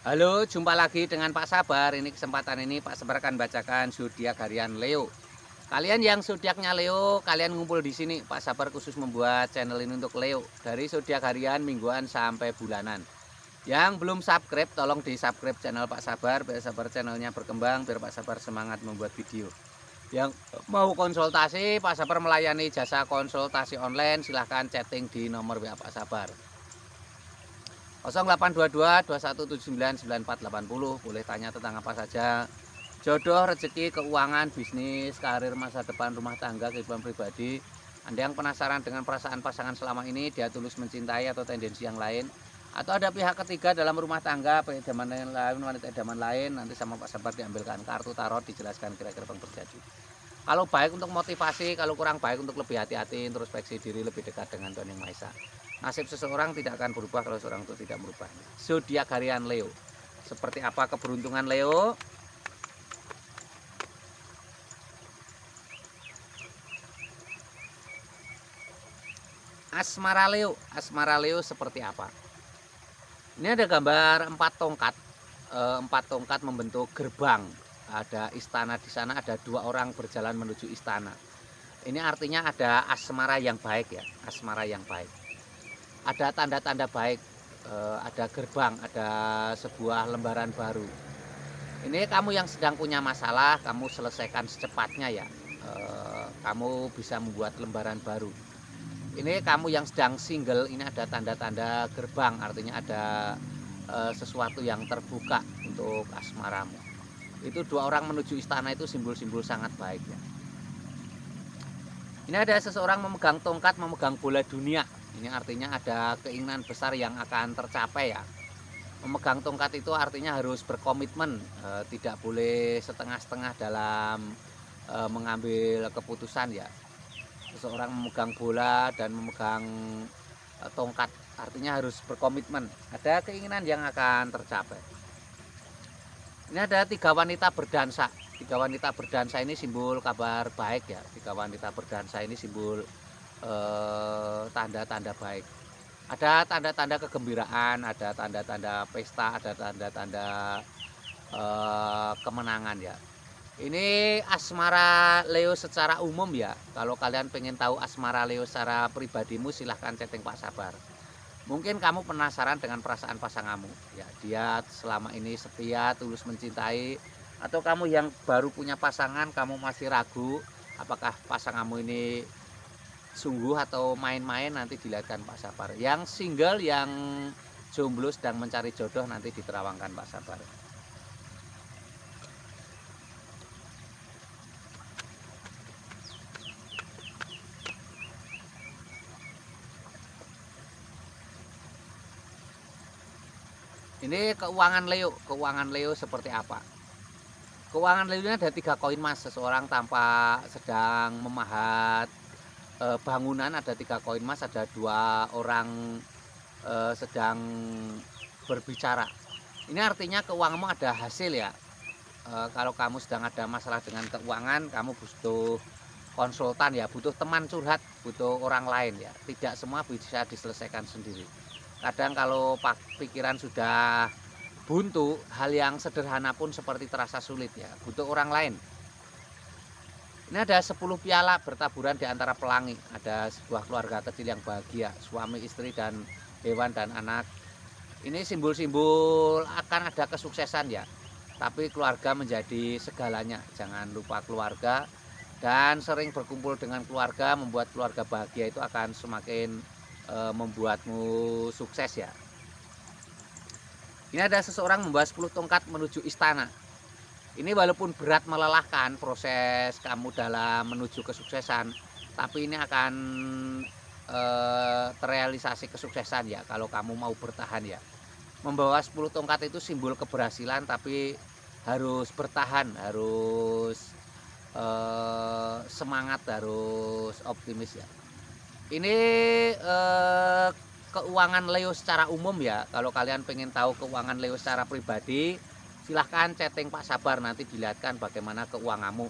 Halo, jumpa lagi dengan Pak Sabar. Ini kesempatan ini Pak Sabar akan bacakan zodiak harian Leo. Kalian yang zodiaknya Leo, kalian ngumpul di sini. Pak Sabar khusus membuat channel ini untuk Leo. Dari zodiak harian, mingguan sampai bulanan. Yang belum subscribe, tolong di-subscribe channel Pak Sabar biar Sabar channelnya berkembang, biar Pak Sabar semangat membuat video. Yang mau konsultasi, Pak Sabar melayani jasa konsultasi online. Silahkan chatting di nomor WA Pak Sabar 0822 2179 9480. Boleh tanya tentang apa saja, jodoh, rezeki, keuangan, bisnis, karir, masa depan, rumah tangga, kehidupan pribadi. Anda yang penasaran dengan perasaan pasangan selama ini, dia tulus mencintai atau tendensi yang lain, atau ada pihak ketiga dalam rumah tangga, idaman lain, wanita idaman lain, nanti sama Pak Sabar diambilkan kartu tarot, dijelaskan kira-kira yang terjadi. Kalau baik untuk motivasi, kalau kurang baik untuk lebih hati-hati, introspeksi diri, lebih dekat dengan Tuhan Yang Maha Esa. Nasib seseorang tidak akan berubah kalau seorang itu tidak merubah. Zodiak harian Leo. Seperti apa keberuntungan Leo? Asmara Leo. Asmara Leo seperti apa? Ini ada gambar 4 tongkat. 4 tongkat membentuk gerbang. Ada istana di sana, ada 2 orang berjalan menuju istana. Ini artinya ada asmara yang baik ya, asmara yang baik. Ada tanda-tanda baik, ada gerbang, ada sebuah lembaran baru. Ini kamu yang sedang punya masalah, kamu selesaikan secepatnya ya. Kamu bisa membuat lembaran baru. Ini kamu yang sedang single, ini ada tanda-tanda gerbang, artinya ada sesuatu yang terbuka untuk asmaramu. Itu 2 orang menuju istana, itu simbol-simbol sangat baik ya. Ini ada seseorang memegang tongkat, memegang bola dunia. Ini artinya ada keinginan besar yang akan tercapai ya. Memegang tongkat itu artinya harus berkomitmen, tidak boleh setengah-setengah dalam mengambil keputusan ya. Seseorang memegang bola dan memegang tongkat artinya harus berkomitmen, ada keinginan yang akan tercapai. Ini ada 3 wanita berdansa. 3 wanita berdansa ini simbol kabar baik ya. 3 wanita berdansa ini simbol tanda-tanda baik. Ada tanda-tanda kegembiraan, ada tanda-tanda pesta, ada tanda-tanda kemenangan ya. Ini asmara Leo secara umum ya. Kalau kalian pengen tahu asmara Leo secara pribadimu, silahkan chatting Pak Sabar. Mungkin kamu penasaran dengan perasaan pasanganmu ya, dia selama ini setia, tulus mencintai, atau kamu yang baru punya pasangan, kamu masih ragu apakah pasanganmu ini sungguh atau main-main, nanti dilihatkan Pak Sabar. Yang single, yang jomblo sedang mencari jodoh, nanti diterawangkan Pak Sabar. Ini keuangan Leo. Keuangan Leo seperti apa? Keuangan Leo ini ada 3 koin mas. Seseorang tampak sedang memahat bangunan, ada 3 koin mas. Ada 2 orang sedang berbicara. Ini artinya keuanganmu ada hasil ya. Kalau kamu sedang ada masalah dengan keuangan, kamu butuh konsultan ya, butuh teman curhat, butuh orang lain ya. Tidak semua bisa diselesaikan sendiri. Kadang kalau pikiran sudah buntu, hal yang sederhana pun seperti terasa sulit ya, butuh orang lain. Ini ada 10 piala bertaburan di antara pelangi. Ada sebuah keluarga kecil yang bahagia, suami, istri, dan hewan dan anak. Ini simbol-simbol akan ada kesuksesan ya. Tapi keluarga menjadi segalanya. Jangan lupa keluarga, dan sering berkumpul dengan keluarga, membuat keluarga bahagia itu akan semakin membuatmu sukses ya. Ini ada seseorang membawa 10 tongkat menuju istana. Ini walaupun berat, melelahkan proses kamu dalam menuju kesuksesan, tapi ini akan terrealisasi kesuksesan ya kalau kamu mau bertahan ya. Membawa 10 tongkat itu simbol keberhasilan, tapi harus bertahan, harus semangat, harus optimis ya. Ini keuangan Leo secara umum ya. Kalau kalian pengen tahu keuangan Leo secara pribadi, silahkan chatting Pak Sabar, nanti dilihatkan bagaimana keuanganmu.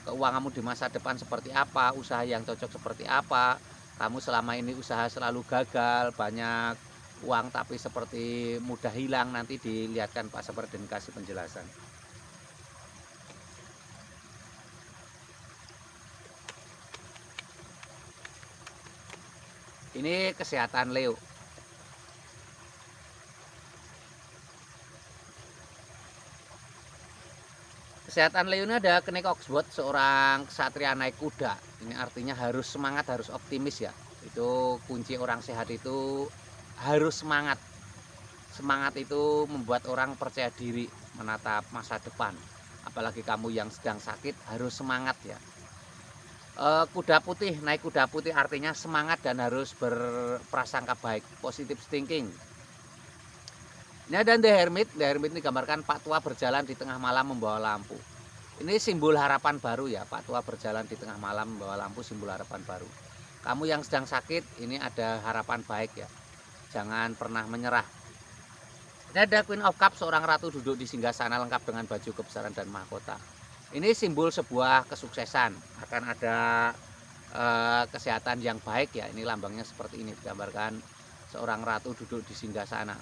Keuanganmu di masa depan seperti apa, usaha yang cocok seperti apa. Kamu selama ini usaha selalu gagal, banyak uang tapi seperti mudah hilang, nanti dilihatkan Pak Sabar dan kasih penjelasan. Ini kesehatan Leo. Kesehatan Leo ini ada Kenek Oxbow, seorang ksatria naik kuda. Ini artinya harus semangat, harus optimis ya. Itu kunci orang sehat itu harus semangat. Semangat itu membuat orang percaya diri menatap masa depan. Apalagi kamu yang sedang sakit harus semangat ya. Kuda putih, naik kuda putih artinya semangat dan harus berprasangka baik, positive thinking. Ini ada The Hermit. The Hermit ini gambarkan Pak Tua berjalan di tengah malam membawa lampu. Ini simbol harapan baru ya. Pak Tua berjalan di tengah malam membawa lampu, simbol harapan baru. Kamu yang sedang sakit, ini ada harapan baik ya. Jangan pernah menyerah. Ini ada Queen of Cups, seorang ratu duduk di singgasana lengkap dengan baju kebesaran dan mahkota. Ini simbol sebuah kesuksesan. Akan ada kesehatan yang baik ya. Ini lambangnya seperti ini, digambarkan seorang ratu duduk di singgasana.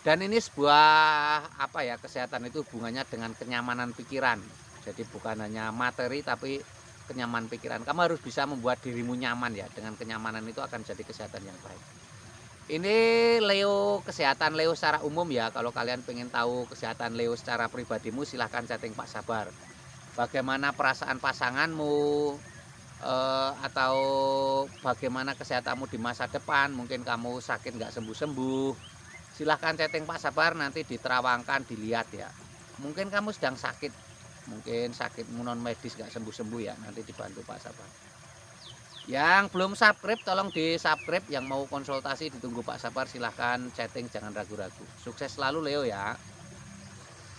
Dan ini sebuah apa ya, kesehatan itu hubungannya dengan kenyamanan pikiran. Jadi bukan hanya materi tapi kenyamanan pikiran. Kamu harus bisa membuat dirimu nyaman ya. Dengan kenyamanan itu akan jadi kesehatan yang baik. Ini Leo, kesehatan Leo secara umum ya. Kalau kalian pengen tahu kesehatan Leo secara pribadimu, silahkan chatting Pak Sabar. Bagaimana perasaan pasanganmu, atau bagaimana kesehatanmu di masa depan. Mungkin kamu sakit nggak sembuh-sembuh, silahkan chatting Pak Sabar, nanti diterawangkan, dilihat ya. Mungkin kamu sedang sakit, mungkin sakit non medis nggak sembuh-sembuh ya, nanti dibantu Pak Sabar. Yang belum subscribe tolong di subscribe. Yang mau konsultasi ditunggu Pak Sabar, silahkan chatting, jangan ragu-ragu. Sukses selalu Leo ya.